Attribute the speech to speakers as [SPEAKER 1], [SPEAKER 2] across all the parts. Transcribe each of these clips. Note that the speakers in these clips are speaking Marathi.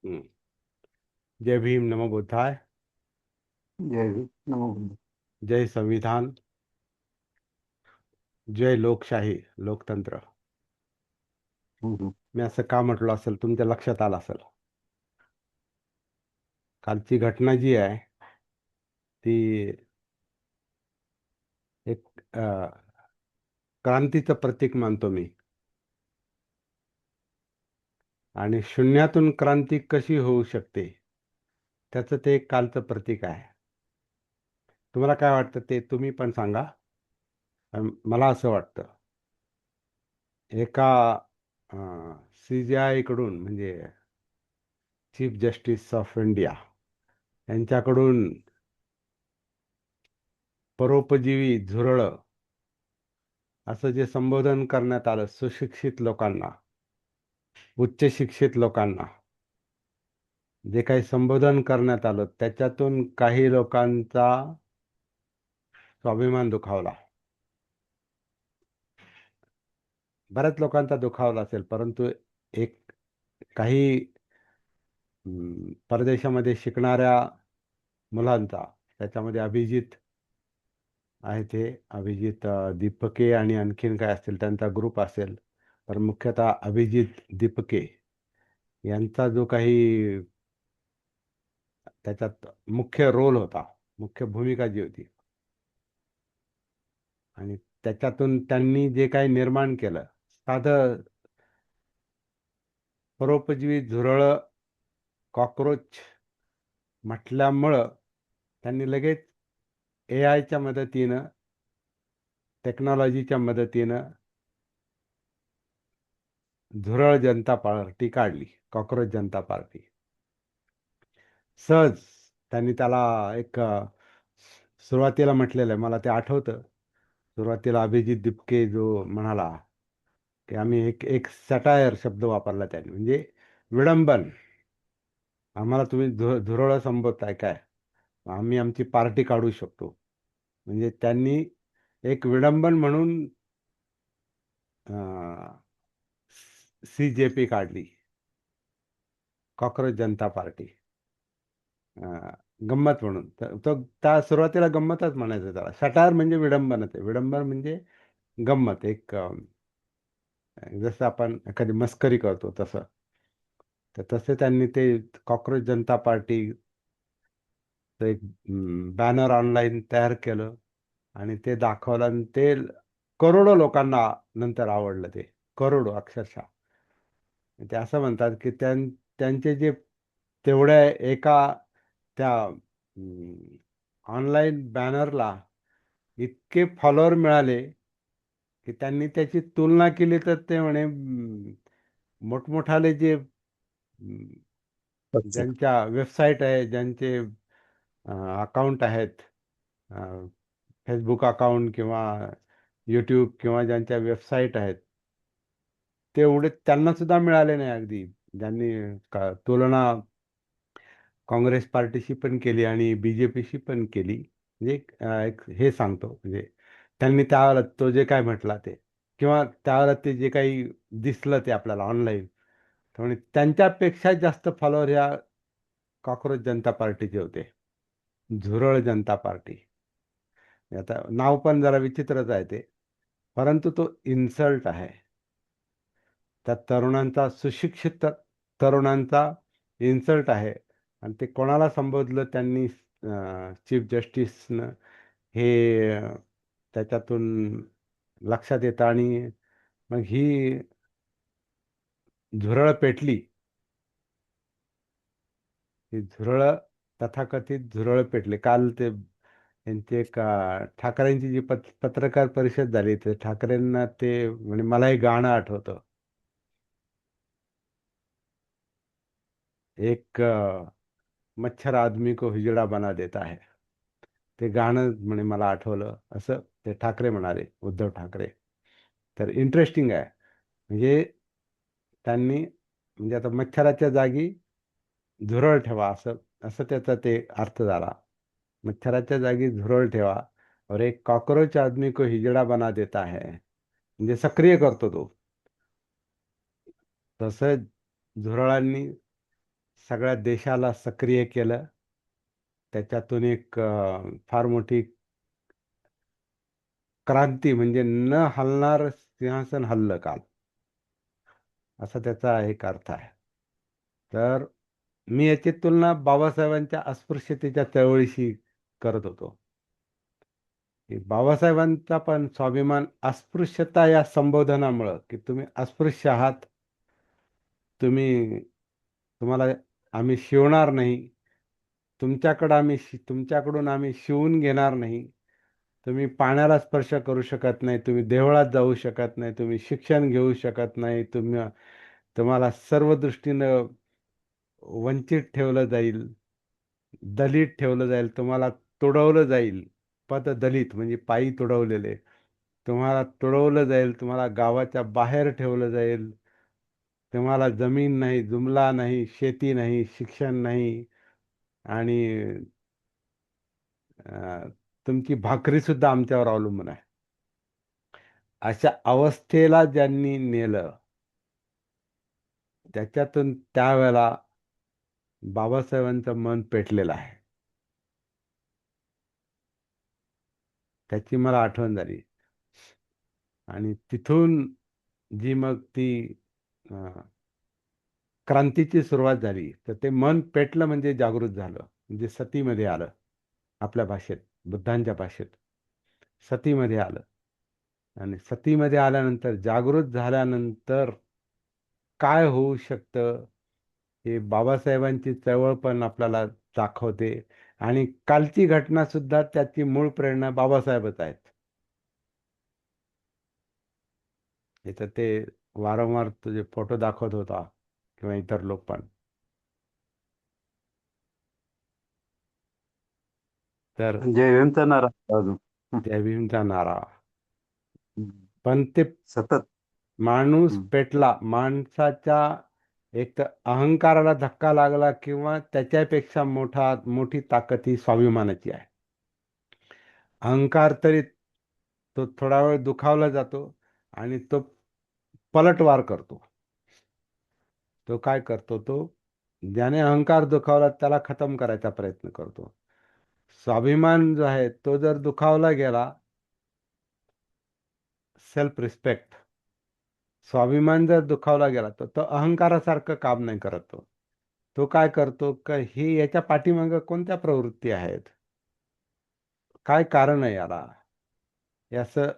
[SPEAKER 1] हम्म. जय भीम, नमो बुद्धाय.
[SPEAKER 2] जय भीम, नमो बुद्ध।
[SPEAKER 1] जय संविधान. जय लोकशाही, लोकतंत्र.
[SPEAKER 2] हम्म,
[SPEAKER 1] मी असं का म्हटलं असेल, तुमच्या लक्षात आलं असेल. कालची घटना जी आहे ती एक क्रांतीचं प्रतीक मानतो मी. आणि शून्यातून क्रांती कशी होऊ शकते त्याचं ते एक कालचं प्रतीक आहे. तुम्हाला काय वाटतं ते तुम्ही पण सांगा. मला असं वाटतं, एका CJI कडून, म्हणजे चीफ जस्टिस ऑफ इंडिया यांच्याकडून परोपजीवी झुरळं असं जे संबोधन करण्यात आलं सुशिक्षित लोकांना, उच्च शिक्षित लोकांना, जे काही संबोधन करण्यात आलं त्याच्यातून काही लोकांचा स्वाभिमान दुखावला. बऱ्याच लोकांचा दुखावला असेल, परंतु एक काही परदेशामध्ये शिकणाऱ्या मुलांचा, त्याच्यामध्ये अभिजित आहे, ते अभिजित दीपके आणि आणखीन काय असतील त्यांचा ग्रुप असेल, पण मुख्यतः अभिजित दीपके यांचा जो काही त्याच्यात मुख्य रोल होता, मुख्य भूमिका जी होती, आणि त्याच्यातून त्यांनी जे काही निर्माण केलं, साधं परोपजीवी झुरळं, कॉक्रोच म्हटल्यामुळं त्यांनी लगेच AIच्या मदतीनं, टेक्नॉलॉजीच्या मदतीनं झुरळ जनता पार्टी काढली, कॉक्रोच जनता पार्टी. सहज त्यांनी त्याला एक सुरुवातीला म्हटलेलं आहे, मला ते आठवतं. सुरुवातीला अभिजित दिपके जो म्हणाला की आम्ही एक एक सटायर शब्द वापरला त्यांनी, म्हणजे विडंबन. आम्हाला तुम्ही झुरळ संबोधताय काय, आम्ही आमची पार्टी काढू शकतो. म्हणजे त्यांनी एक विडंबन म्हणून CJP काढली, कॉक्रोच जनता पार्टी. गंमत म्हणून तो त्या सुरुवातीला गंमतच म्हणायचं त्याला. सटायर म्हणजे विडंबन, ते विडंबन म्हणजे गंमत, एक जसं आपण एखादी मस्करी करतो तसं. तर तसे त्यांनी ते कॉक्रोच जनता पार्टी एक बॅनर ऑनलाईन तयार केलं आणि ते दाखवलं, आणि ते करोडो लोकांना नंतर आवडलं. ते करोडो अक्षरशः. ते असं म्हणतात की त्यांचे जे तेवढ्या एका त्या ऑनलाईन बॅनरला इतके फॉलोअर मिळाले की त्यांनी त्याची तुलना केली तर ते म्हणे मोठमोठाले जे
[SPEAKER 2] अच्छा.
[SPEAKER 1] ज्यांच्या वेबसाईट आहे, ज्यांचे अकाउंट आहेत, फेसबुक अकाउंट किंवा यूट्यूब किंवा ज्यांच्या वेबसाईट आहेत, तेवढे त्यांना सुद्धा मिळाले नाही. अगदी ज्यांनी तुलना काँग्रेस पार्टीशी पण केली आणि BJPशी पण केली. म्हणजे एक हे सांगतो, म्हणजे त्यांनी त्यावेळेला तो जे काय म्हटला ते, किंवा त्यावेळेला ते जे काही दिसलं ते आपल्याला ऑनलाईन, त्यामुळे त्यांच्यापेक्षा जास्त फॉलोअर ह्या कॉक्रोच जनता पार्टीचे होते, झुरळ जनता पार्टी. आता नाव पण जरा विचित्रच आहे ते, परंतु तो इन्सल्ट आहे त्या तरुणांचा, सुशिक्षित तरुणांचा इन्सल्ट आहे. आणि ते कोणाला संबोधलं त्यांनी, चीफ जस्टिसनं, हे त्याच्यातून लक्षात येतं. आणि मग ही झुरळ पेटली. ही झुरळ, तथाकथित झुरळ पेटली. काल ते त्यांची एक ठाकरेंची जी पत्रकार परिषद झाली, ते ठाकरेंना ते म्हणजे मला एक गाणं आठवतं. एक मच्छर आदमी को हिजडा बना देता है. ते गाणं म्हणे मला आठवलं, असं ते ठाकरे म्हणाले, उद्धव ठाकरे. तर इंटरेस्टिंग आहे. म्हणजे त्यांनी, म्हणजे आता मच्छराच्या जागी झुरळ ठेवा, असं असं त्याचा ते अर्थ झाला. मच्छराच्या जागी झुरळ ठेवा, और एक कॉकरोच आदमी को हिजडा बना देता है, म्हणजे सक्रिय करतो तो. तसं झुरळांनी सगळ्या देशाला सक्रिय केलं. त्याच्यातून एक फार मोठी क्रांती, म्हणजे न हलणार सिंहासन हललं काल, असा त्याचा एक अर्थ आहे. तर मी याची तुलना बाबासाहेबांच्या अस्पृश्यतेच्या चळवळीशी करत होतो, की बाबासाहेबांचा पण स्वाभिमान अस्पृश्यता या संबोधनामुळं, की तुम्ही अस्पृश्य आहात, तुम्ही तुम्हाला आम्ही शिवणार नाही, तुमच्याकडून आम्ही शिवून घेणार नाही, तुम्ही पाण्याला स्पर्श करू शकत नाही, तुम्ही देवळात जाऊ शकत नाही, तुम्ही शिक्षण घेऊ शकत नाही, तुम्हाला सर्व दृष्टीनं वंचित ठेवलं जाईल, दलित ठेवलं जाईल, तुम्हाला तुडवलं जाईल. दलित म्हणजे पायी तुडवलेले, तुम्हाला तुडवलं जाईल, तुम्हाला गावाच्या बाहेर ठेवलं जाईल, तुम्हाला जमीन नाही, जुमला नाही, शेती नाही, शिक्षण नाही, आणि तुमची भाकरी सुद्धा आमच्यावर अवलंबून आहे. अशा अवस्थेला ज्यांनी नेलं, त्याच्यातून त्यावेळेला बाबासाहेबांचं मन पेटलेलं आहे. त्याची मला आठवण झाली. आणि तिथून जी मग ती अं, क्रांतीची सुरुवात झाली, तर ते मन पेटलं म्हणजे जागृत झालं, म्हणजे सतीमध्ये आलं. आपल्या भाषेत, बुद्धांच्या भाषेत सतीमध्ये आलं. आणि सतीमध्ये आल्यानंतर, जागृत झाल्यानंतर काय होऊ शकतं, हे बाबासाहेबांची चळवळ पण आपल्याला दाखवते. आणि कालची घटना सुद्धा त्याची मूळ प्रेरणा बाबासाहेबच आहेत. इथं ते वारंवार तुझे फोटो दाखवत होता, किंवा इतर लोक पण. तर
[SPEAKER 2] जय भीमचा नारा अजून.
[SPEAKER 1] त्या भीमचा नारा,
[SPEAKER 2] हम्म.
[SPEAKER 1] पण ते
[SPEAKER 2] सतत.
[SPEAKER 1] माणूस
[SPEAKER 2] हम्म.
[SPEAKER 1] पेटला. माणसाच्या एक तर अहंकाराला धक्का लागला, किंवा त्याच्यापेक्षा मोठी ताकद ही स्वाभिमानाची आहे. अहंकार तरी तो थोडा वेळ दुखावला जातो, आणि तो पलटवार करतो. तो काय करतो, तो ज्याने अहंकार दुखावला त्याला खतम करायचा प्रयत्न करतो. स्वाभिमान जो आहे तो जर दुखावला गेला, सेल्फ रिस्पेक्ट, स्वाभिमान जर दुखावला गेला, तर तो अहंकारासारखं काम नाही करत. तो काय करतो, का हे याच्या पाठीमागं कोणत्या प्रवृत्ती आहेत, काय कारण आहे याला, हे असं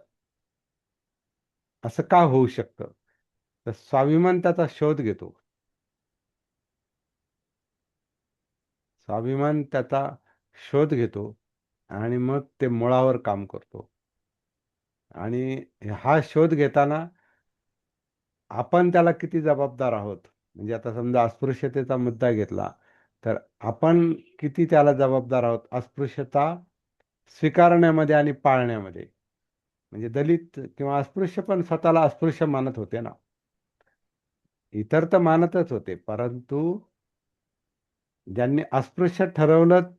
[SPEAKER 1] असं का होऊ शकतं. तर स्वाभिमान त्याचा शोध घेतो. स्वाभिमान त्याचा शोध घेतो, आणि मग ते मुळावर काम करतो. आणि हा शोध घेताना आपण त्याला किती जबाबदार आहोत, म्हणजे आता समजा अस्पृश्यतेचा मुद्दा घेतला, तर आपण किती त्याला जबाबदार आहोत अस्पृश्यता स्वीकारण्यामध्ये आणि पाळण्यामध्ये. म्हणजे दलित किंवा अस्पृश्य पण स्वतःला अस्पृश्य मानत होते ना. इतर तर मानतच होते, परंतु ज्यांनी अस्पृश्य ठरवलं,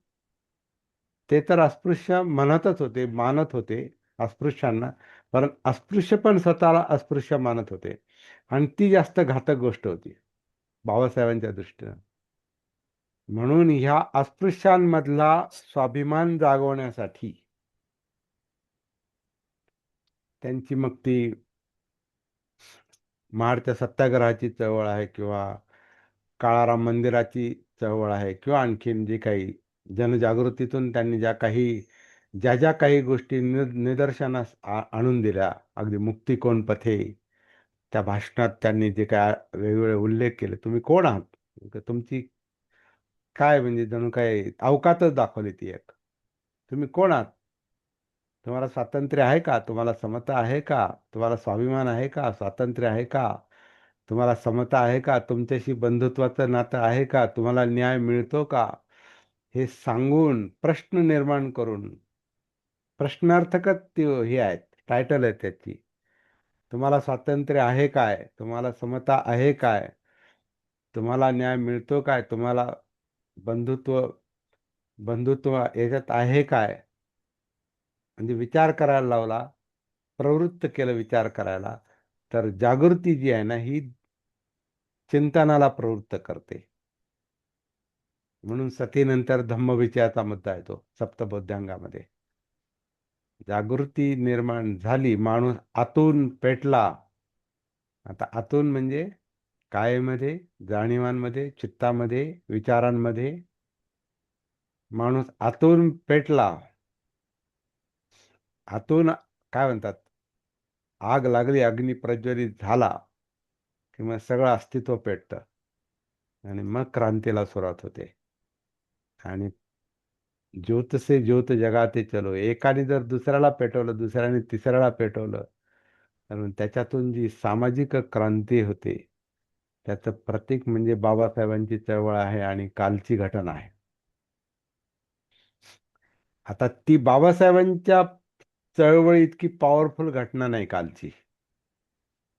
[SPEAKER 1] ते तर अस्पृश्य म्हणतच होते, मानत होते अस्पृश्यांना. कारण अस्पृश्य पण स्वतःला अस्पृश्य मानत होते. आणि ती जास्त घातक गोष्ट होती बाबासाहेबांच्या दृष्टीनं. म्हणून ह्या अस्पृश्यांमधला स्वाभिमान जागवण्यासाठी त्यांची मग ती महाडच्या सत्याग्रहाची चळवळ आहे, किंवा काळाराम मंदिराची चळवळ आहे, किंवा आणखीन जे काही जनजागृतीतून त्यांनी ज्या काही गोष्टी निदर्शनास आणून दिल्या, अगदी मुक्ती कोण पथे, त्या भाषणात त्यांनी जे काय वेगवेगळे उल्लेख केले. तुम्ही कोण आहात, तुमची काय, म्हणजे जणू काय अवकातच दाखवली ती एक. तुम्ही कोण आहात, तुम्हाला स्वातंत्र्य आहे का, तुम्हाला समता आहे का, तुम्हाला स्वाभिमान आहे का, स्वातंत्र्य आहे का, तुम्हाला समता आहे का, तुमच्याशी बंधुत्वाचं नातं आहे का, तुम्हाला न्याय मिळतो का, हे सांगून, प्रश्न निर्माण करून, प्रश्नार्थकच ते हे आहेत, टायटल आहे त्याची. तुम्हाला स्वातंत्र्य आहे काय, तुम्हाला समता आहे काय, तुम्हाला न्याय मिळतो काय, तुम्हाला बंधुत्व बंधुत्व याच्यात आहे काय, म्हणजे विचार करायला लावला, प्रवृत्त केलं विचार करायला. तर जागृती जी आहे ना, ही चिंतनाला प्रवृत्त करते. म्हणून सतीनंतर धम्मविजयाचा मुद्दा येतो सप्तबोधांगामध्ये. जागृती निर्माण झाली, माणूस आतून पेटला. आता आतून म्हणजे कायेमध्ये, जाणीवांमध्ये, चित्तामध्ये, विचारांमध्ये माणूस आतून पेटला. आतून काय म्हणतात, आग लागली, अग्नी प्रज्वलित झाला किंवा सगळं अस्तित्व पेटतं आणि मग क्रांतीला सुरुवात होते. आणि ज्योत से ज्योत जगाते चलो, एकाने जर दुसऱ्याला पेटवलं, दुसऱ्याने तिसऱ्याला पेटवलं, तर त्याच्यातून जी सामाजिक क्रांती होते त्याचं प्रतीक म्हणजे बाबासाहेबांची चळवळ आहे आणि कालची घटना आहे. आता ती बाबासाहेबांच्या चळवळी इतकी पॉवरफुल घटना नाही कालची,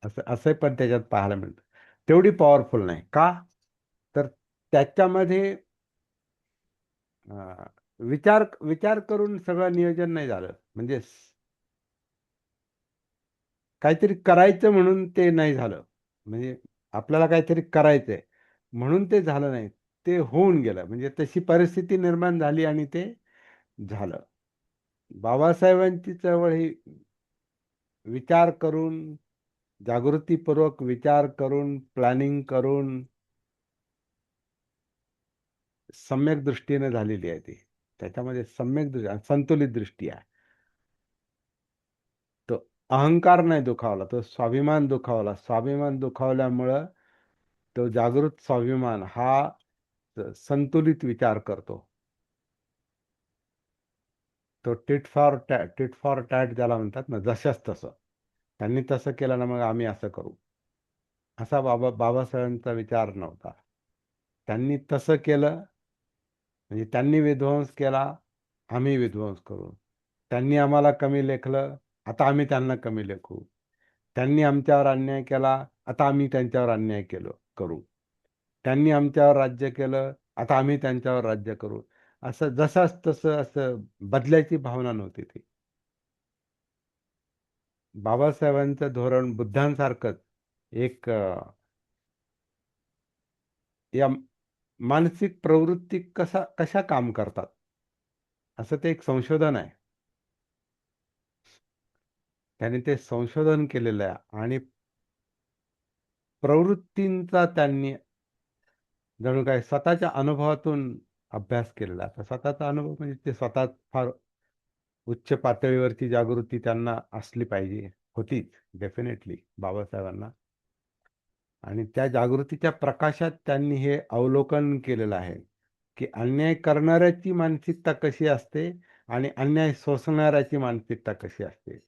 [SPEAKER 1] असं असं पण त्याच्यात पाहायला मिळतं. तेवढी पॉवरफुल नाही का, तर त्याच्यामध्ये अं, विचार विचार करून सगळं नियोजन नाही झालं. म्हणजे काहीतरी करायचं म्हणून ते नाही झालं. म्हणजे आपल्याला काहीतरी करायचंय म्हणून ते झालं नाही, ते होऊन गेलं. म्हणजे तशी परिस्थिती निर्माण झाली आणि ते झालं. बाबासाहेबांची चळवळ ही विचार करून, जागृतीपूर्वक विचार करून, प्लॅनिंग करून, सम्यक दृष्टीने झालेली आहे ती. त्याच्यामध्ये सम्यक संतुलित दृष्टी आहे. तो अहंकार नाही दुखावला, तो स्वाभिमान दुखावला. स्वाभिमान दुखावल्यामुळं तो जागृत स्वाभिमान हा संतुलित विचार करतो. तो टिट फॉर टॅट ज्याला म्हणतात ना, जशाच तसं. त्यांनी तसं केलं ना, मग आम्ही असं करू, असा बाबासाहेबांचा विचार नव्हता. त्यांनी तसं केलं म्हणजे त्यांनी विध्वंस केला, आम्ही विध्वंस करू. त्यांनी आम्हाला कमी लेखलं, आता आम्ही त्यांना कमी लेखू. त्यांनी आमच्यावर अन्याय केला, आता आम्ही त्यांच्यावर अन्याय करू. त्यांनी आमच्यावर राज्य केलं, आता आम्ही त्यांच्यावर राज्य करू. असं जसाच तसं असं बदल्याची भावना नव्हती ती. बाबासाहेबांचं धोरण बुद्धांसारखंच एक या मानसिक प्रवृत्ती कशा काम करतात असं ते एक संशोधन आहे. त्यांनी ते संशोधन केलेलं आहे आणि प्रवृत्तींचा त्यांनी जणू काय स्वतःच्या अनुभवातून अभ्यास केलेला. आता स्वतःचा अनुभव म्हणजे ते स्वतः फार उच्च पातळीवरची जागृती त्यांना असली पाहिजे, होतीच डेफिनेटली बाबासाहेबांना. आणि त्या जागृतीच्या प्रकाशात त्यांनी हे अवलोकन केलेलं आहे की अन्याय करणाऱ्याची मानसिकता कशी असते आणि अन्याय सोसणाऱ्याची मानसिकता कशी असते.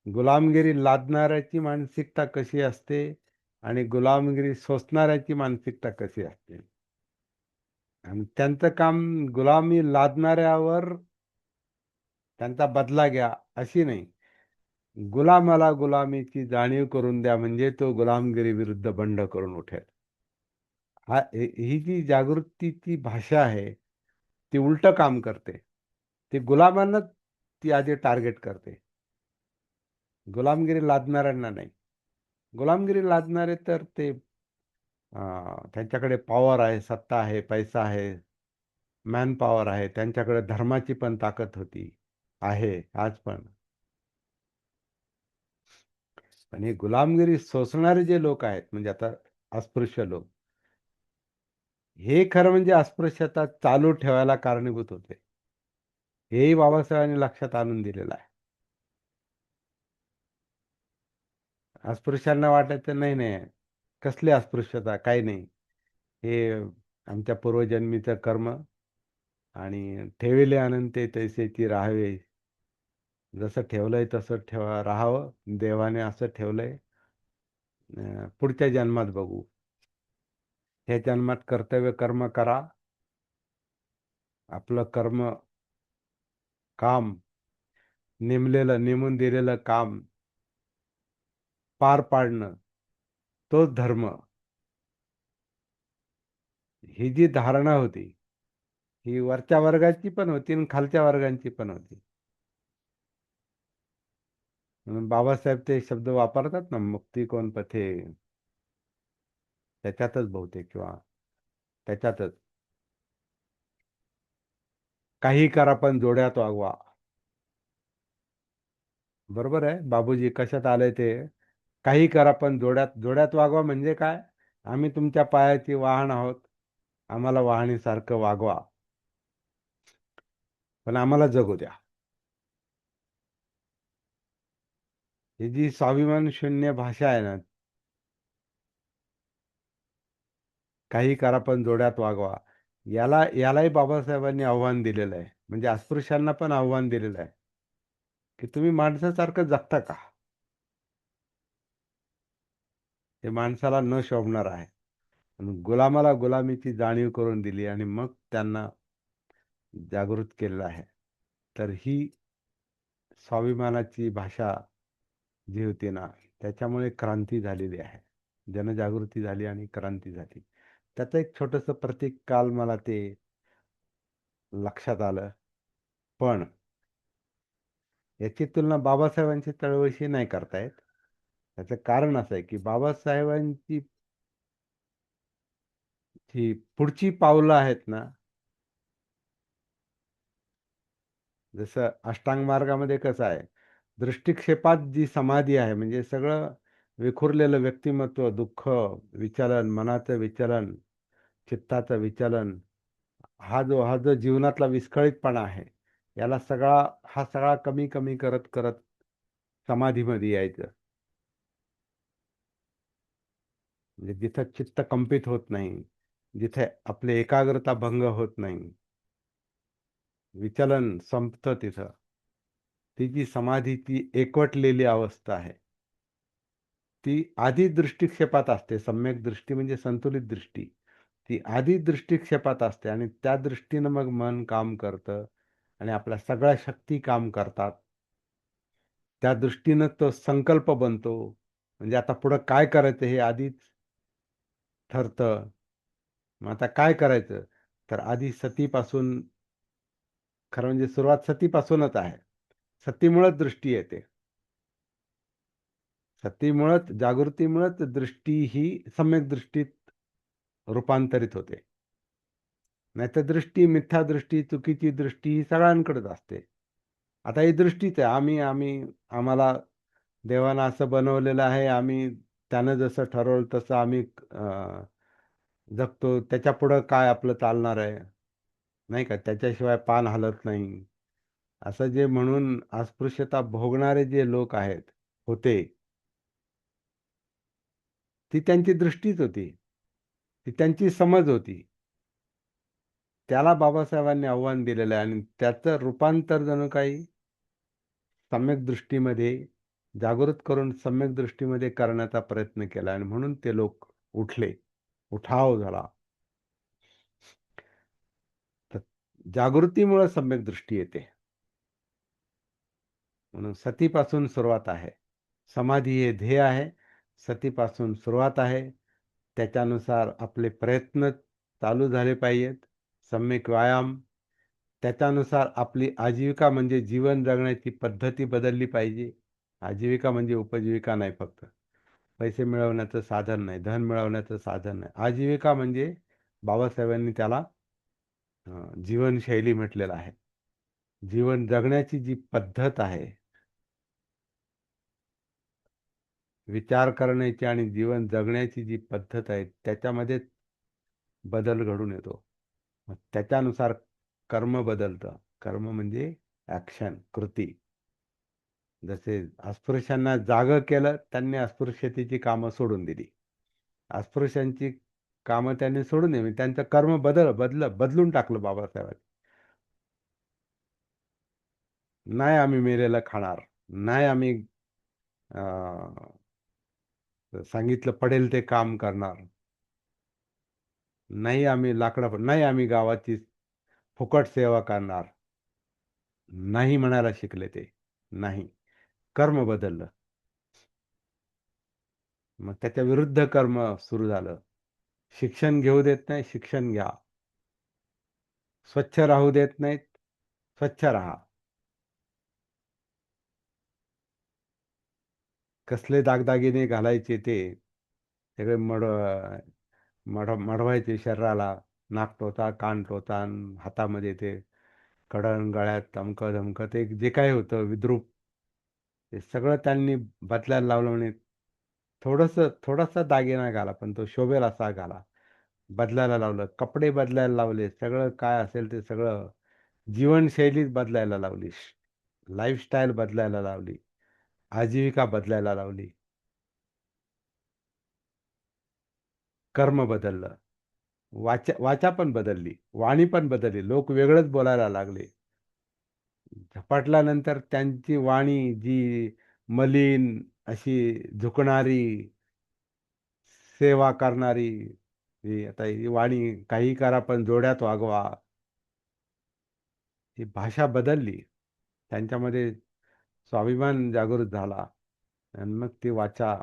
[SPEAKER 1] गुलामगिरी लादणाऱ्याची मानसिकता कशी असते आणि गुलामगिरी सोसणाऱ्याची मानसिकता कशी असते. आणि त्यांचं काम गुलामी लादणाऱ्यावर त्यांचा बदला घ्या अशी नाही, गुलामाला गुलामीची जाणीव करून द्या, म्हणजे तो गुलामगिरी विरुद्ध बंड करून उठेल. ही जी जागृतीची भाषा आहे ती उलट काम करते. ती गुलामांनाच ती आधी टार्गेट करते, गुलामगिरी लादणाऱ्यांना नाही. गुलामगिरी लादणारे तर ते त्यांच्याकडे पॉवर आहे, सत्ता आहे, पैसा आहे, मॅन पॉवर आहे, त्यांच्याकडे धर्माची पण ताकद होती, आहे आज पण. पण हे गुलामगिरी सोसणारे जे लोक आहेत, म्हणजे आता अस्पृश्य लोक, हे खरं म्हणजे अस्पृश्यता चालू ठेवायला कारणीभूत होते. हेही बाबासाहेबांनी लक्षात आणून दिलेलं आहे. अस्पृश्यांना वाटायचं नाही नाही, कसली अस्पृश्यता, काही नाही, हे आमच्या पूर्वजन्मीचं कर्म आणि ठेविले अनंते तैसेची राहावे. जसं ठेवलंय तसं राहावं, देवाने असं ठेवलंय, पुढच्या जन्मात बघू. ह्या जन्मात कर्तव्य कर्म करा, आपलं कर्म, काम, नेमून दिलेलं काम पार पाडणं, तोच धर्म. ही जी धारणा होती ही वरच्या वर्गाची पण होती आणि खालच्या वर्गांची पण होती. म्हणून बाबासाहेब ते शब्द वापरतात ना, मुक्ती कोण पथे, त्याच्यातच बहुतेक, किंवा त्याच्यातच काही करा पण जोड्यात वागवा. बरोबर आहे बाबूजी, कशात आलंय ते? काही करा पण जोड्यात जोड्यात वागवा म्हणजे काय? आम्ही तुमच्या पायाची वाहन आहोत, आम्हाला वाहणीसारखं वागवा, पण आम्हाला जगू द्या. ही जी स्वाभिमान शून्य भाषा आहे ना, काही करा पण जोड्यात वागवा, यालाही बाबासाहेबांनी आव्हान दिलेलं आहे. म्हणजे अस्पृश्यांना पण आव्हान दिलेलं आहे की तुम्ही माणसासारखं जगता का? हे माणसाला न शोभणार आहे. आणि गुलामाला गुलामीची जाणीव करून दिली आणि मग त्यांना जागृत केलेलं आहे. तर ही स्वाभिमानाची भाषा जी होती ना, त्याच्यामुळे क्रांती झालेली आहे. जनजागृती झाली आणि क्रांती झाली. त्याचं एक छोटंसं प्रतीक काल मला ते लक्षात आलं. पण याची तुलना बाबासाहेबांच्या चळवळीशी नाही करता येत. त्याचं कारण असं आहे की बाबासाहेबांची जी पुढची पावलं आहेत ना, जसं अष्टांग मार्गामध्ये कसं आहे, दृष्टिक्षेपात जी समाधी आहे, म्हणजे सगळं विखुरलेलं व्यक्तिमत्व, दुःख, विचलन, मनाचं विचलन, चित्ताचं विचलन, हा जो जीवनातला विस्कळीतपणा आहे, हा सगळा कमी कमी करत करत समाधीमध्ये यायचं. म्हणजे जिथं चित्त कंपित होत नाही, जिथे आपली एकाग्रता भंग होत नाही, विचलन संपतं तिथं. ती जी समाधीची एकवटलेली अवस्था आहे, ती आधी दृष्टिक्षेपात असते. सम्यक दृष्टी म्हणजे संतुलित दृष्टी. ती आधी दृष्टिक्षेपात असते आणि त्या दृष्टीनं मग मन काम करतं आणि आपल्या सगळ्या शक्ती काम करतात. त्या दृष्टीनं तो संकल्प बनतो. म्हणजे आता पुढं काय करायचं हे आधीच ठरतं. मग आता काय करायचं? तर आधी सतीपासून, खरं म्हणजे सुरुवात सतीपासूनच आहे. सतीमुळेच दृष्टी येते. सतीमुळेच, जागृतीमुळेच दृष्टी ही सम्यक दृष्टीत रूपांतरित होते. नाहीतर दृष्टी, मिथ्या दृष्टी, चुकीची दृष्टी ही सगळ्यांकडेच असते. आता ही दृष्टीच आहे. आम्हाला देवानं असं बनवलेलं आहे. आम्ही त्यानं जसं ठरवलं तसं आम्ही जगतो. त्याच्यापुढं काय आपलं चालणार आहे? नाही का? त्याच्याशिवाय पान हलत नाही. असं जे म्हणून अस्पृश्यता भोगणारे जे लोक होते, ती त्यांची दृष्टीच होती. ती त्यांची समज होती. त्याला बाबासाहेबांनी आव्हान दिलेलं आहे आणि त्याचं रूपांतर जणू काही सम्यक दृष्टीमध्ये, जागृत करून सम्यक दृष्टीमध्ये करण्याचा प्रयत्न केला आणि म्हणून ते लोक उठले. उठाव झाला. तर जागृतीमुळे सम्यक दृष्टी येते. म्हणून सतीपासून सुरुवात आहे. समाधी हे ध्येय आहे. सतीपासून सुरुवात आहे. त्याच्यानुसार आपले प्रयत्न चालू झाले पाहिजेत. सम्यक व्यायाम. त्याच्यानुसार आपली आजीविका म्हणजे जीवन जगण्याची पद्धती बदलली पाहिजे. आजीविका म्हणजे उपजीविका नाही फक्त. पैसे मिळवण्याचं साधन नाही, धन मिळवण्याचं साधन नाही. आजीविका म्हणजे बाबासाहेबांनी त्याला जीवनशैली म्हटलेलं आहे. जीवन जगण्याची जी पद्धत आहे, विचार करण्याची आणि जीवन जगण्याची जी पद्धत आहे, त्याच्यामध्ये बदल घडून येतो. मग त्याच्यानुसार कर्म बदलतं. कर्म म्हणजे ॲक्शन, कृती. जसे अस्पृश्यांना जागं केलं, त्यांनी अस्पृश्यतेची कामं सोडून दिली. अस्पृश्यांची कामं त्यांनी सोडून दिली. त्यांचं कर्म बदलून टाकलं बाबासाहेबांनी. नाही आम्ही मेलेलं खाणार. नाही आम्ही सांगितलं पडेल ते काम करणार. नाही आम्ही गावाची फुकट सेवा करणार. नाही म्हणायला शिकले ते. नाही. कर्म बदललं. मग त्याच्या विरुद्ध कर्म सुरू झालं. शिक्षण घेऊ देत नाही, शिक्षण घ्या. स्वच्छ राहू देत नाहीत, स्वच्छ राहा. कसले दागदागिने घालायचे ते सगळे मढवायचे शरीराला. नाकटोचा, कानटोचा, हातामध्ये ते कडण गळ्यात अमकं धमकं ते जे काही होतं विद्रूप, ते सगळं त्यांनी बदलायला लावलं. म्हणे थोडासा दागिना घाला, पण तो शोभेल असा घाला. बदलायला लावलं, कपडे बदलायला लावले, सगळं काय असेल ते सगळं, जीवनशैलीच बदलायला लावली, लाईफस्टाईल बदलायला लावली, आजीविका बदलायला लावली, कर्म बदललं, वाचा वाचा पण बदलली, वाणी पण बदलली, लोक वेगळंच बोलायला लागले. झपाटल्यानंतर त्यांची वाणी जी मलिन अशी झुकणारी, सेवा करणारी, ही आता ही वाणी काही करा पण जोड्यात वागवा, ही भाषा बदलली. त्यांच्यामध्ये स्वाभिमान जागृत झाला. आणि मग ती वाचा,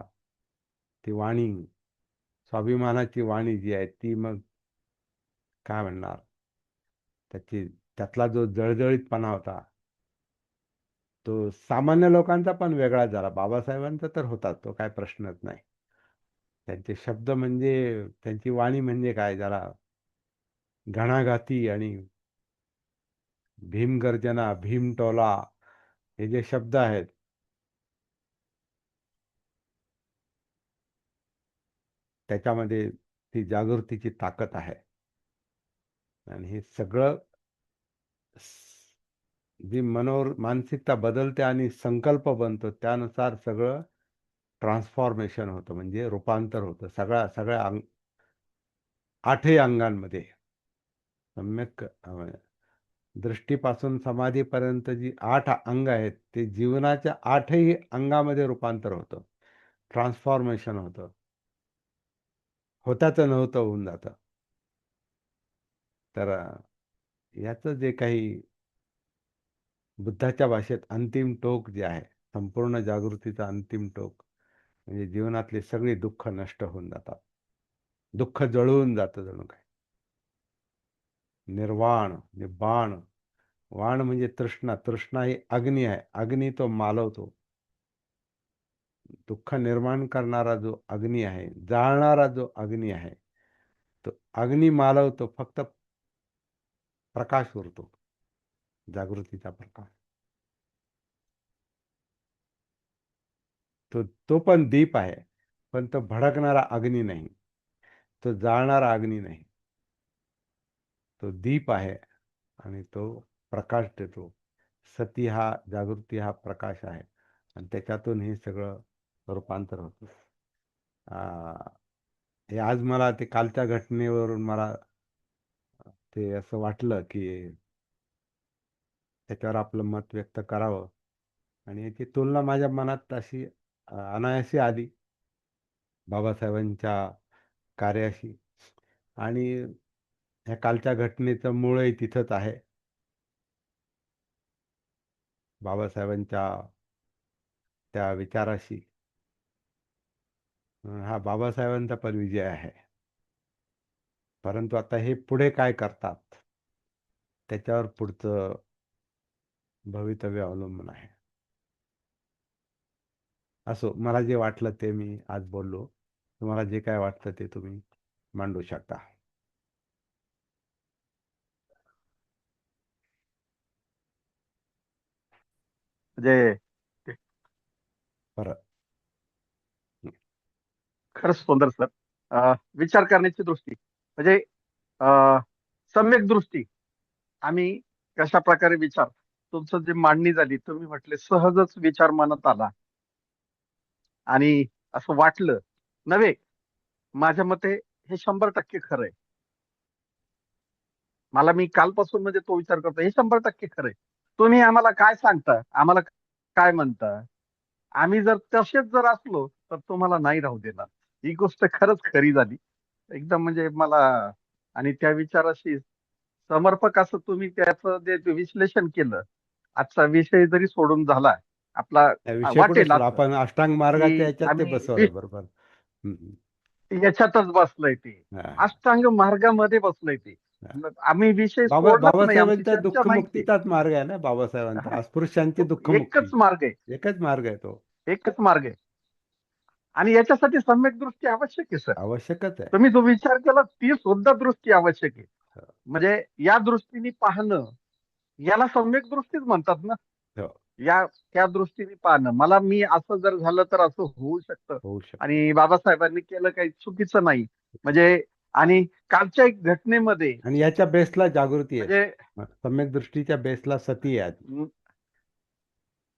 [SPEAKER 1] ती वाणी, स्वाभिमानाची वाणी जी आहे ती मग काय म्हणणार, त्यातला जो जळजळीतपणा होता तो सामान्य लोकांचा पण वेगळा झाला. बाबासाहेबांचा तर होताच, तो काय प्रश्नच नाही. त्यांचे शब्द म्हणजे, त्यांची वाणी म्हणजे काय, जरा घणाघाती आणि भीमगर्जना, भीमटोला, हे जे शब्द आहेत, त्याच्यामध्ये ती जागृतीची ताकद आहे. आणि हे सगळं जी मानसिकता बदलते आणि संकल्प बनतो, त्यानुसार सगळं ट्रान्सफॉर्मेशन होतं, म्हणजे रूपांतर होतं सगळ्या सगळ्या आठही अंगांमध्ये. सम्यक दृष्टीपासून समाधीपर्यंत जी 8 अंग आहेत, ते जीवनाच्या 8ही अंगामध्ये रूपांतर होतं, ट्रान्सफॉर्मेशन होतं, होत्याचं नव्हतं होऊन जातं. तर याचं जे काही बुद्धाच्या भाषेत अंतिम टोक जे आहे, संपूर्ण जागृतीचं अंतिम टोक म्हणजे जीवनातली सगळी दुःख नष्ट होऊन जातात, दुःख जळून जातं जणू काय. निर्वाण, निबाण, वाण म्हणजे तृष्णा, तृष्णा ही अग्नी आहे, अग्नी तो मालवतो. दुःख निर्माण करणारा जो अग्नी आहे, जाळणारा जो अग्नी आहे, तो अग्नी मालवतो, फक्त प्रकाश उरतो, जागृतीचा प्रकाश. तो पण दीप आहे, पण तो भडकणारा अग्नी नाही, तो जाळणारा अग्नी नाही. तो दीप आहे आणि तो प्रकाश देतो. सती हा, जागृती हा प्रकाश आहे आणि त्याच्यातून हे सगळं रूपांतर होतं. हे आज मला ते कालच्या घटनेवरून मला ते असं वाटलं की त्याच्यावर आपलं मत व्यक्त करावं. आणि याची तुलना माझ्या मनात अशी अनायासी आली बाबासाहेबांच्या कार्याशी. आणि ह्या कालच्या घटनेचं मूळही तिथंच आहे, बाबासाहेबांच्या त्या विचाराशी. हा बाबासाहेबांचा पण विजय आहे. परंतु आता हे पुढे काय करतात त्याच्यावर पुढचं भवितव्य अवलंबून आहे. असो, मला जे वाटलं ते मी आज बोललो. तुम्हाला जे काय वाटतं ते तुम्ही मांडू शकता.
[SPEAKER 3] म्हणजे
[SPEAKER 1] परत
[SPEAKER 3] खरंच सुंदर सर. विचार करण्याची दृष्टी म्हणजे सम्यक दृष्टी. आम्ही कशा प्रकारे विचार, तुमचं जे मांडणी झाली, तुम्ही म्हटले सहजच विचार मनात आला आणि असं वाटलं नव्हे. माझ्या मते हे 100% खरंय. मला, मी कालपासून म्हणजे तो विचार करतो, हे 100% खरंय. तुम्ही आम्हाला काय सांगता, आम्हाला काय म्हणता, आम्ही जर तसेच जर असलो तर तुम्हाला नाही राहू देणार. ही गोष्ट खरंच खरी झाली एकदम. म्हणजे मला, आणि त्या विचाराशी समर्पक असं तुम्ही त्याचं जे विश्लेषण केलं. आजचा विषय जरी सोडून झाला आपला,
[SPEAKER 1] विषय कुठे
[SPEAKER 3] वाटेल
[SPEAKER 1] सोडला,
[SPEAKER 3] असं
[SPEAKER 1] आपण अष्टांग मार्गाच्या
[SPEAKER 3] की
[SPEAKER 1] याच्यात ते
[SPEAKER 3] आम्ही
[SPEAKER 1] बसवलं बरोबर.
[SPEAKER 3] याच्यातच बसलंय ते,
[SPEAKER 1] हा,
[SPEAKER 3] अष्टांग मार्गामध्ये बसलंय ते.
[SPEAKER 1] हा.
[SPEAKER 3] आम्ही विषय सोडलाच नाही, आमची
[SPEAKER 1] बाबासाहेबांचा
[SPEAKER 3] चर्चा नाहीच आहे.
[SPEAKER 1] दुःखमुक्तीचाच मार्ग आहे ना बाबासाहेबांचा,
[SPEAKER 3] हा,
[SPEAKER 1] अस्पृश्यांची
[SPEAKER 3] तो
[SPEAKER 1] दुःखमुक्ती.
[SPEAKER 3] एकच मार्ग आहे,
[SPEAKER 1] एकच मार्ग आहे तो.
[SPEAKER 3] एकच मार्ग आहे. आणि याच्यासाठी सम्यक दृष्टी आवश्यक आहे सर.
[SPEAKER 1] आवश्यकच आहे.
[SPEAKER 3] तुम्ही जो विचार केला ती सुद्धा दृष्टी आवश्यक आहे. म्हणजे या दृष्टीने पाहणं याला सम्यक दृष्टीच म्हणतात ना.
[SPEAKER 1] हो,
[SPEAKER 3] या त्या दृष्टीने पाहणं, मी असं जर झालं तर असं होऊ शकतं.
[SPEAKER 1] होऊ शकतं.
[SPEAKER 3] आणि बाबासाहेबांनी केलं काही चुकीचं नाही. म्हणजे आणि कालच्या एक घटनेमध्ये
[SPEAKER 1] आणि याच्या बेसला जागृती आहे.
[SPEAKER 3] म्हणजे
[SPEAKER 1] सम्यक दृष्टीच्या बेसला सती आहे आधी.
[SPEAKER 3] म-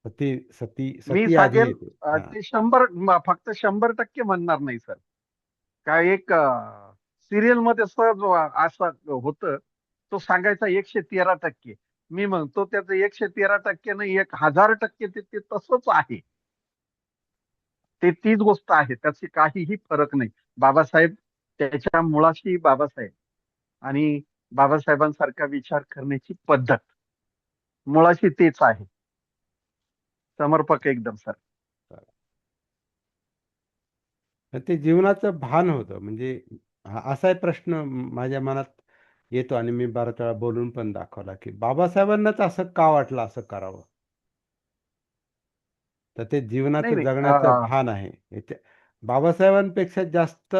[SPEAKER 1] सती सती
[SPEAKER 3] मी
[SPEAKER 1] सती आधी
[SPEAKER 3] सांगेल
[SPEAKER 1] येते. हा.
[SPEAKER 3] ते फक्त 100% म्हणणार नाही सर. काय एक सिरियल मध्ये सहज असं होतं. तो सांगायचा 113%. मी म्हणतो त्याचं 113% नाही, 1000% ते तसंच आहे. ते तीच गोष्ट आहे, त्याची काहीही फरक नाही. बाबासाहेब, त्याच्या मुळाशी बाबासाहेब आणि बाबासाहेबांसारखा विचार करण्याची पद्धत मुळाशी तेच आहे. समर्पक एकदम सर.
[SPEAKER 1] तर ते जीवनाचं भान होतं. म्हणजे असा एक प्रश्न माझ्या मनात येतो आणि मी बऱ्याच वेळा बोलून पण दाखवला, की बाबासाहेबांनाच असं का वाटलं असं करावं? तर ते
[SPEAKER 3] नाही
[SPEAKER 1] जीवनाचं
[SPEAKER 3] नाही
[SPEAKER 1] जगण्याचं भान आहे. बाबासाहेबांपेक्षा जास्त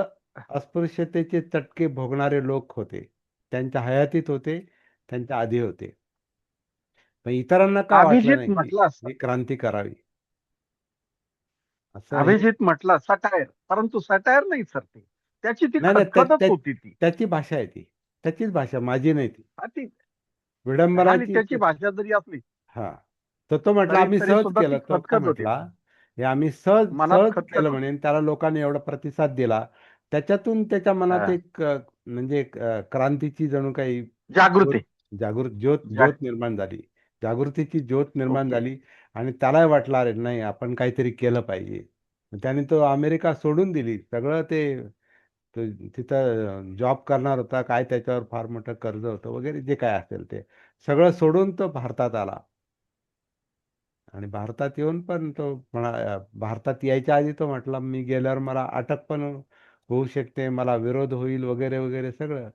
[SPEAKER 1] अस्पृश्यतेचे चटके भोगणारे लोक होते. त्यांच्या हयातीत होते, त्यांच्या आधी होते. पण इतरांना का वाटलं
[SPEAKER 3] अभिजित
[SPEAKER 1] नाही, की
[SPEAKER 3] म्हटलं असतं.
[SPEAKER 1] ही क्रांती करावी? असं हे
[SPEAKER 3] अभिजित म्हटलं सटायर, परंतु सटायर नाही सर ते. त्याची ती
[SPEAKER 1] नाही, नाही.
[SPEAKER 3] खदखदच होती ती.
[SPEAKER 1] त्याची भाषा आहे ती. त्याचीच भाषा, माझी नाही ती.
[SPEAKER 3] हा ती आणि
[SPEAKER 1] विडंबनाची
[SPEAKER 3] त्याची भाषा जरी असली
[SPEAKER 1] हां. तर तो म्हटला
[SPEAKER 3] तरी
[SPEAKER 1] आम्ही
[SPEAKER 3] तरी
[SPEAKER 1] सहज
[SPEAKER 3] सुद्धा ती
[SPEAKER 1] केलं. तो काय
[SPEAKER 3] खदखद होती.
[SPEAKER 1] म्हटला, हे आम्ही सहज
[SPEAKER 3] मनात
[SPEAKER 1] सहज
[SPEAKER 3] खदखद
[SPEAKER 1] केलं
[SPEAKER 3] होती.
[SPEAKER 1] म्हणे आणि त्याला लोकांनी एवढा प्रतिसाद दिला. त्याच्यातून त्याच्या मनात
[SPEAKER 3] हा.
[SPEAKER 1] एक म्हणजे एक क्रांतीची जणू काही ज्योत
[SPEAKER 3] जागृती.
[SPEAKER 1] ज्योत
[SPEAKER 3] जाग
[SPEAKER 1] ज्योत निर्माण झाली. जागृतीची ज्योत निर्माण
[SPEAKER 3] ओके.
[SPEAKER 1] झाली आणि त्यालाही वाटलं, अरे नाही आपण काहीतरी केलं पाहिजे. मग त्याने तो अमेरिका सोडून दिली. सगळं ते तो तिथं जॉब करणार होता. काय त्याच्यावर फार मोठं कर्ज होतं वगैरे जे काय असेल ते. सगळं सोडून तो भारतात आला. आणि भारतात येऊन पण तो भारतात यायच्या आधी तो म्हटला, मी गेल्यावर मला अटक पण होऊ शकते, मला विरोध होईल वगैरे वगैरे सगळं.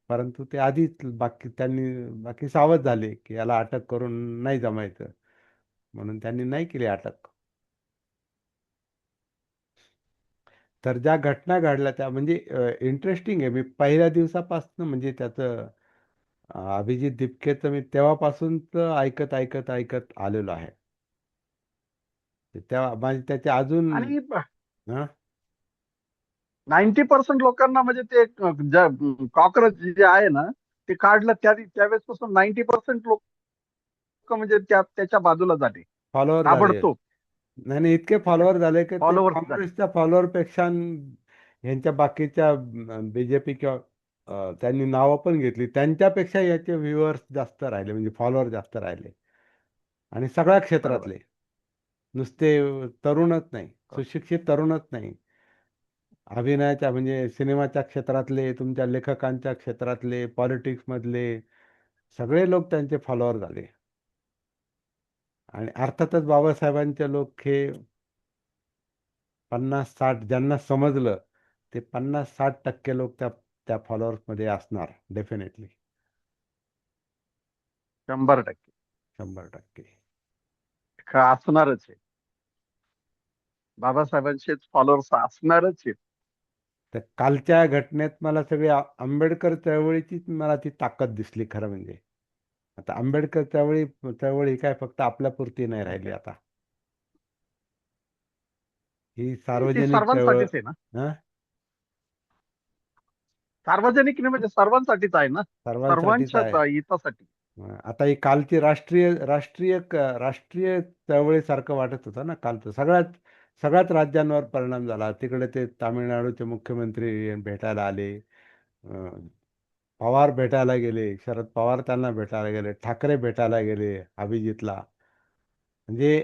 [SPEAKER 1] परंतु ते आधीच बाकी सावध झाले, की याला अटक करून नाही जमायचं. म्हणून त्यांनी नाही केली अटक. तर ज्या घटना घडल्या त्या म्हणजे इंटरेस्टिंग आहे. मी पहिल्या दिवसापासून म्हणजे त्याचं अभिजित दिपकेचं मी तेव्हापासूनच ऐकत ऐकत ऐकत आलेलो आहे. तेव्हा म्हणजे त्याचे अजून
[SPEAKER 3] आणि
[SPEAKER 1] हं?
[SPEAKER 3] 90% लोकांना म्हणजे ते कॉक्रोच जे आहे ना, ते काढलं त्यावेळेसपासून 90% लोक म्हणजे त्याच्या बाजूला झाले.
[SPEAKER 1] फॉलोअर झाले.
[SPEAKER 3] ताबडतोब
[SPEAKER 1] नाही, नाही, इतके फॉलोअर झाले की ते
[SPEAKER 3] फॉलोवर्स झाले.
[SPEAKER 1] काँग्रेसच्या फॉलोअरपेक्षा ह्यांच्या बाकीच्या बीजेपी किंवा त्यांनी नावं पण घेतली. त्यांच्यापेक्षा याचे व्ह्युअर्स जास्त राहिले म्हणजे फॉलोअर जास्त राहिले. आणि सगळ्या
[SPEAKER 3] बरोबर.
[SPEAKER 1] क्षेत्रातले. नुसते तरुणच नाही, सुशिक्षित तरुणच नाही. अभिनयाच्या म्हणजे सिनेमाच्या क्षेत्रातले, तुमच्या लेखकांच्या क्षेत्रातले, पॉलिटिक्समधले सगळे लोक त्यांचे फॉलोअर झाले. आणि अर्थातच बाबासाहेबांचे लोक हे 50-60 ज्यांना समजलं, ते 50-60% लोक त्या त्या फॉलोअर्समध्ये असणार डेफिनेटली.
[SPEAKER 3] 100%
[SPEAKER 1] 100%.
[SPEAKER 3] असणारच आहे. बाबासाहेबांचेच फॉलोअर्स असणारच आहे.
[SPEAKER 1] तर कालच्या घटनेत मला सगळी आंबेडकर चळवळीचीच मला ती ताकद दिसली खरं म्हणजे. आता आंबेडकर चळवळ ही काय फक्त आपल्यापुरती नाही राहिली आता. ही
[SPEAKER 3] ती
[SPEAKER 1] सार्वजनिक चळवळ
[SPEAKER 3] सर्वांसाठीच आहे ना.
[SPEAKER 1] हं?
[SPEAKER 3] सार्वजनिक नाही म्हणजे सर्वांसाठीच आहे ना.
[SPEAKER 1] सर्वांसाठीच
[SPEAKER 3] सर्वांच्याच
[SPEAKER 1] आहे.
[SPEAKER 3] हितासाठी.
[SPEAKER 1] आता ही कालची राष्ट्रीय चळवळीसारखं वाटत होतं ना कालचं. सगळ्याच राज्यांवर परिणाम झाला. तिकडे ते तामिळनाडूचे मुख्यमंत्री भेटायला आले. अं, पवार भेटायला गेले. शरद पवार त्यांना भेटायला गेले. ठाकरे भेटायला गेले अभिजितला. म्हणजे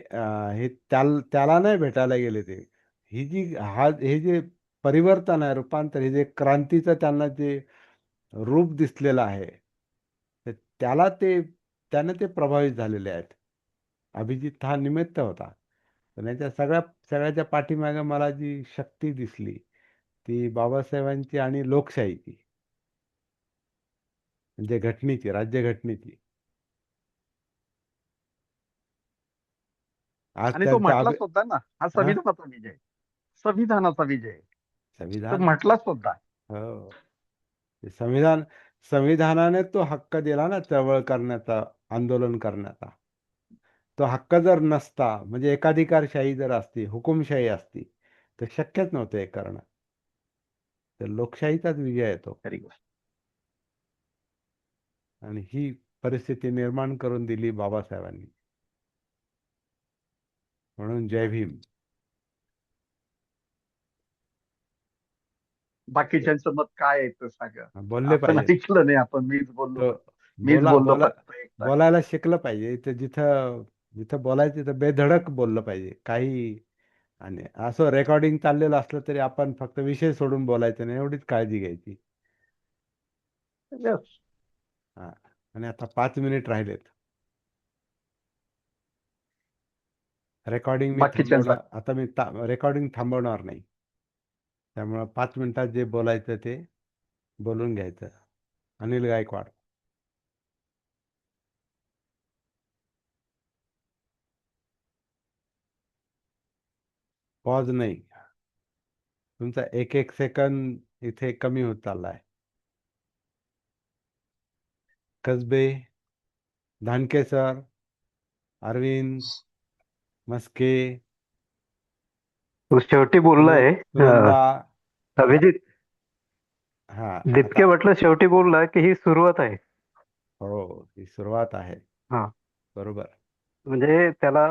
[SPEAKER 1] हे त्याला नाही भेटायला गेले ते. हे जे परिवर्तन आहे, रूपांतर, हे जे क्रांतीचं त्यांना जे रूप दिसलेलं आहे, तर त्याने ते प्रभावित झालेले आहेत. अभिजित हा निमित्त होता. पण याच्या सगळ्याच्या पाठीमागे मला जी शक्ती दिसली, ती बाबासाहेबांची आणि लोकशाहीची, म्हणजे राज्यघटनेची. आज
[SPEAKER 3] आणि तो
[SPEAKER 1] त्यांचा
[SPEAKER 3] म्हटलाच होता ना, हा
[SPEAKER 1] हां,
[SPEAKER 3] संविधानाचा विजय. संविधानाचा विजय. तो
[SPEAKER 1] संविधान
[SPEAKER 3] म्हटलाच होता.
[SPEAKER 1] हो. ते संविधानाने तो हक्क दिला ना चळवळ करण्याचा, आंदोलन करण्याचा. तो हक्क जर नसता, म्हणजे एकाधिकारशाही जर असती, हुकुमशाही असती, तर शक्यच नव्हतं हे करणं. तर लोकशाहीचाच विजय आहे तो.
[SPEAKER 3] खरी गोष्ट.
[SPEAKER 1] आणि ही परिस्थिती निर्माण करून दिली बाबासाहेबांनी. म्हणून जय भीम.
[SPEAKER 3] बाकीच्यांचं मत काय आहे ते सांगा.
[SPEAKER 1] बोलले
[SPEAKER 3] आपण
[SPEAKER 1] पाहिजे.
[SPEAKER 3] ऐकलं नाही, आपण मीच बोललो
[SPEAKER 1] तो
[SPEAKER 3] फक्त. मीच बोललो फक्त एकटा.
[SPEAKER 1] बोलायला शिकलं पाहिजे. इथं जिथं जिथं बोलायचं तिथं बेधडक बोललं पाहिजे. काही आणि असं रेकॉर्डिंग चाललेलं असलं तरी आपण फक्त विषय सोडून बोलायचं नाही, एवढीच काळजी घ्यायची.
[SPEAKER 3] Yes.
[SPEAKER 1] हा. आणि आता 5 मिनिट राहिलेत. रेकॉर्डिंग मी
[SPEAKER 3] बाकीच्यांचा
[SPEAKER 1] थांबवणार. आता मी रेकॉर्डिंग थांबवणार नाही. त्यामुळं 5 मिनिटात जे बोलायचं ते बोलून घ्यायचं. अनिल गायकवाड. पॉज नाही. तुमचा एक एक सेकंद इथे कमी होत चाललाय. कसबे, धानके सर, अरविंद, मस्के,
[SPEAKER 2] तो शेवटी बोललाय
[SPEAKER 1] सुनंदा.
[SPEAKER 2] अभिजित
[SPEAKER 1] हा.
[SPEAKER 2] दिपके
[SPEAKER 1] आता
[SPEAKER 2] म्हटलं शेवटी बोलला की ही सुरुवात आहे.
[SPEAKER 1] हो, ही सुरुवात आहे.
[SPEAKER 2] हा,
[SPEAKER 1] बरोबर.
[SPEAKER 2] म्हणजे त्याला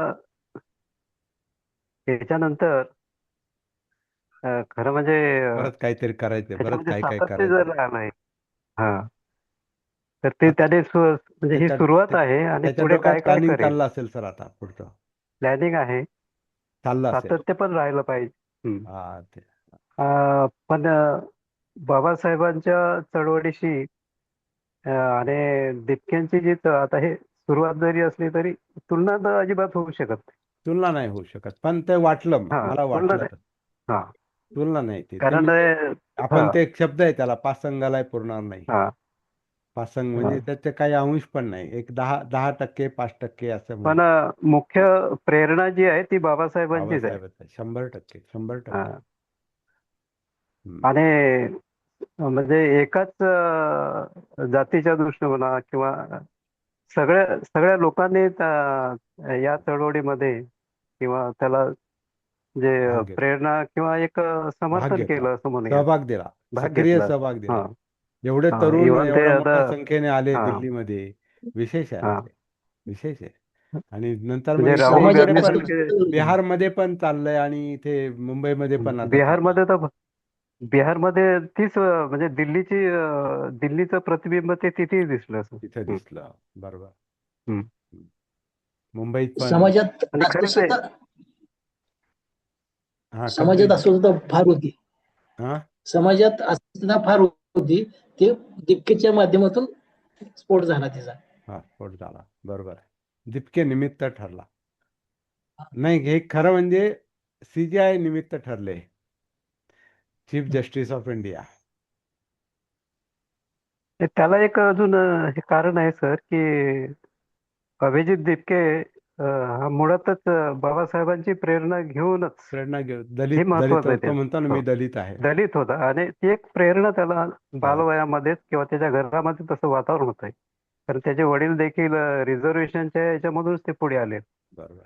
[SPEAKER 2] याच्यानंतर खरं म्हणजे
[SPEAKER 1] परत काहीतरी करायचंय, बरंच
[SPEAKER 2] त्याच्यामध्ये
[SPEAKER 1] काय काय
[SPEAKER 2] सातत्य जर
[SPEAKER 1] करायचंय.
[SPEAKER 2] राहिलं आहे, हा, तर ते
[SPEAKER 1] आता
[SPEAKER 2] त्याने म्हणजे ही
[SPEAKER 1] त्याच्या
[SPEAKER 2] सुरुवात आहे आणि
[SPEAKER 1] त्याच्या
[SPEAKER 2] पुढे
[SPEAKER 1] डोक्यात
[SPEAKER 2] काय काय
[SPEAKER 1] प्लॅनिंग
[SPEAKER 2] करेल
[SPEAKER 1] चाललं असेल सर. आता पुढचं
[SPEAKER 2] प्लॅनिंग आहे.
[SPEAKER 1] चाललं असेल.
[SPEAKER 2] सातत्य पण राहिलं पाहिजे.
[SPEAKER 1] हा, ते
[SPEAKER 2] पण बाबासाहेबांच्या चळवळीशी आणि दिपक्यांची जी आता हे सुरुवात जरी असली तरी तुलना तर अजिबात होऊ शकत नाही.
[SPEAKER 1] तुलना नाही होऊ शकत. पण ते वाटलं,
[SPEAKER 2] हा,
[SPEAKER 1] मला
[SPEAKER 2] तुलना
[SPEAKER 1] वाटलं.
[SPEAKER 2] नाही. हा,
[SPEAKER 1] तुलना नाही. ते
[SPEAKER 2] कारण
[SPEAKER 1] आपण ते एक शब्द आहे त्याला, पासंगाला पुरणार नाही.
[SPEAKER 2] हा,
[SPEAKER 1] पासंग
[SPEAKER 2] हा.
[SPEAKER 1] म्हणजे त्याचे काही अंश पण नाही. एक 10% 5% असं
[SPEAKER 2] पण
[SPEAKER 1] म्हणू.
[SPEAKER 2] मुख्य प्रेरणा जी आहे ती बाबासाहेबांचीच आहे.
[SPEAKER 1] बाबासाहेब 100%. 100%.
[SPEAKER 2] हा.
[SPEAKER 1] हम्म.
[SPEAKER 2] आणि म्हणजे एकाच जातीच्या दृष्टीने म्हणा किंवा सगळ्या सगळ्या लोकांनी या चळवळीमध्ये किंवा त्याला जे
[SPEAKER 1] भाग घेतला.
[SPEAKER 2] प्रेरणा किंवा एक
[SPEAKER 1] भाग
[SPEAKER 2] समर्थन
[SPEAKER 1] घेतला.
[SPEAKER 2] केलं असं म्हणूया.
[SPEAKER 1] सहभाग दिला.
[SPEAKER 2] भाग
[SPEAKER 1] सक्रिय
[SPEAKER 2] घेतला.
[SPEAKER 1] सहभाग
[SPEAKER 2] हा,
[SPEAKER 1] दिला. एवढे
[SPEAKER 2] हा.
[SPEAKER 1] तरुण
[SPEAKER 2] इव्हन ते
[SPEAKER 1] एवढ्या
[SPEAKER 2] आता
[SPEAKER 1] मोठ्या संख्येने आले
[SPEAKER 2] हा,
[SPEAKER 1] दिल्लीमध्ये. विशेष आहे ना
[SPEAKER 2] हा.
[SPEAKER 1] ते. विशेष आहे. आणि नंतर मग
[SPEAKER 2] म्हणजे
[SPEAKER 1] इकडे
[SPEAKER 2] राहुल
[SPEAKER 1] इकडे
[SPEAKER 2] गांधी
[SPEAKER 1] पण
[SPEAKER 2] सारखे
[SPEAKER 1] बिहारमध्ये पण चाललंय आणि इथे मुंबईमध्ये पण आता चाललंय.
[SPEAKER 2] बिहारमध्ये तीच म्हणजे दिल्लीचं प्रतिबिंब ते तिथेही दिसलं असं.
[SPEAKER 1] तिथे दिसलं. बरोबर.
[SPEAKER 2] हम्म.
[SPEAKER 1] मुंबईत पण.
[SPEAKER 4] समाजात
[SPEAKER 2] आणि खरंच आहे.
[SPEAKER 4] अस्वस्थता
[SPEAKER 1] हा,
[SPEAKER 4] समाजात
[SPEAKER 1] कबीर.
[SPEAKER 4] अस्वस्थता फार होती.
[SPEAKER 1] हा,
[SPEAKER 4] समाजात अस्वस्थता फार होती. ते दिपकेच्या माध्यमातून स्फोट झाला त्याचा.
[SPEAKER 1] हा, स्फोट झाला. बरोबर आहे. दिपके निमित्त ठरला. नाही, हे खरं म्हणजे CGI निमित्त ठरले. Chief justice of India.
[SPEAKER 2] त्याला एक अजून हे कारण आहे सर की अभिजित दिपके हा मुळातच बाबासाहेबांची प्रेरणा घेऊनच
[SPEAKER 1] प्रेरणा घेऊ.
[SPEAKER 2] हे
[SPEAKER 1] दलित
[SPEAKER 2] महत्वाचं आहे
[SPEAKER 1] तो म्हणतो ना,
[SPEAKER 2] हो.
[SPEAKER 1] मी दलित आहे.
[SPEAKER 2] दलित होता आणि ती एक प्रेरणा त्याला बालवयामध्येच किंवा त्याच्या घरामध्ये तसं वातावरण होत आहे. कारण त्याचे वडील देखील रिझर्वेशनच्या याच्यामधूनच ते पुढे आले.
[SPEAKER 1] बरोबर.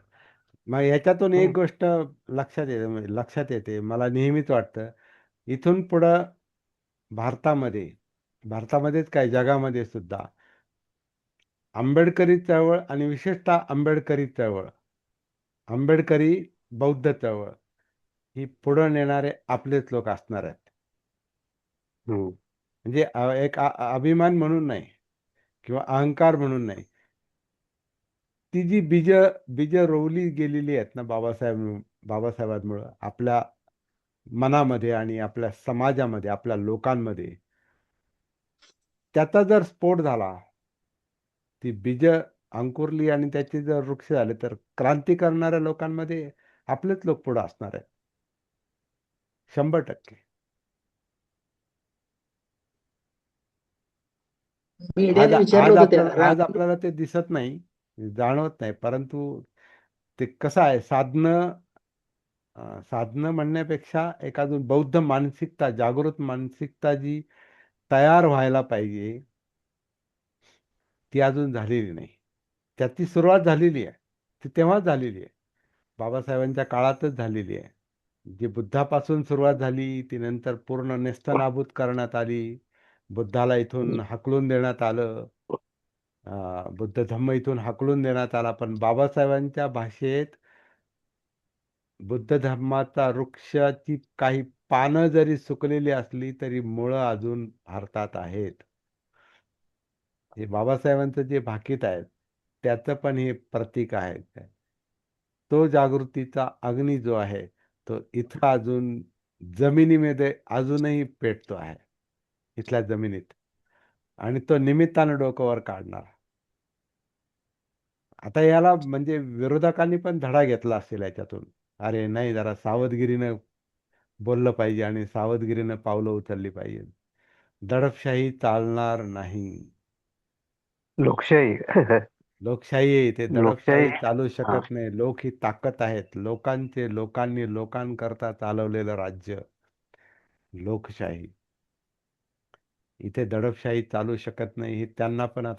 [SPEAKER 1] मग याच्यातून एक गोष्ट लक्षात येते, मला नेहमीच वाटतं, इथून पुढं भारतामध्येच काय, जगामध्ये सुद्धा आंबेडकरी चळवळ आणि विशेषतः आंबेडकरी बौद्ध चळवळ ही पुढं नेणारे आपलेच लोक असणार आहेत. म्हणजे एक अभिमान म्हणून नाही किंवा अहंकार म्हणून नाही. ती जी बीज रोवली गेलेली आहेत ना बाबासाहेबांमुळं आपल्या मनामध्ये आणि आपल्या समाजामध्ये, आपल्या लोकांमध्ये, त्याचा जर स्फोट झाला, ती बीज अंकुरली आणि त्याचे जर वृक्ष झाले, तर क्रांती करणाऱ्या लोकांमध्ये आपलेच लोक पुढे असणार आहेत. 100%.
[SPEAKER 4] मीडियाने विचारलं होतं त्या
[SPEAKER 1] आज आपल्याला ते दिसत नाही, जाणवत नाही, परंतु ते कसं आहे, साधनं म्हणण्यापेक्षा एक अजून बौद्ध मानसिकता, जागृत मानसिकता जी तयार व्हायला पाहिजे, ती अजून झालेली नाही. त्याची सुरुवात झालेली आहे, ती तेव्हाच झालेली आहे, बाबासाहेबांच्या काळातच झालेली आहे. जी बुद्धापासून सुरुवात झाली ती नंतर पूर्ण नेस्तनाबूत करण्यात आली. बुद्धाला इथून हाकलून देण्यात आलं. बुद्ध धम्म इथून हाकलून देण्यात आला. पण बाबासाहेबांच्या भाषेत बुद्ध धर्माचा वृक्षाची काही पानं जरी सुकलेली असली तरी मुळं अजून भारतात आहेत. हे बाबासाहेबांचं जे भाकीत आहे त्याचं पण हे प्रतीक आहे. तो जागृतीचा अग्नी जो आहे तो इथं अजून जमिनीमध्ये अजूनही पेटतो आहे, इथल्या जमिनीत, आणि तो निमित्तानं डोकं वर काढणार. आता याला म्हणजे विरोधकांनी पण धडा घेतला असेल याच्यातून. अरे नाही, जरा सावधगिरीनं बोललं पाहिजे आणि सावधगिरीनं पावलं उचलली पाहिजे. दडपशाही चालणार नाही.
[SPEAKER 2] लोकशाही
[SPEAKER 1] लोकशाही आहे इथे,
[SPEAKER 2] लोकशाही
[SPEAKER 1] दडपशाही चालू
[SPEAKER 2] हा
[SPEAKER 1] शकत नाही. लोक ही ताकद आहेत. लोकांनी लोकांकरता चालवलेलं राज्य लोकशाही. इथे दडपशाही चालू शकत नाही हे त्यांना पण आता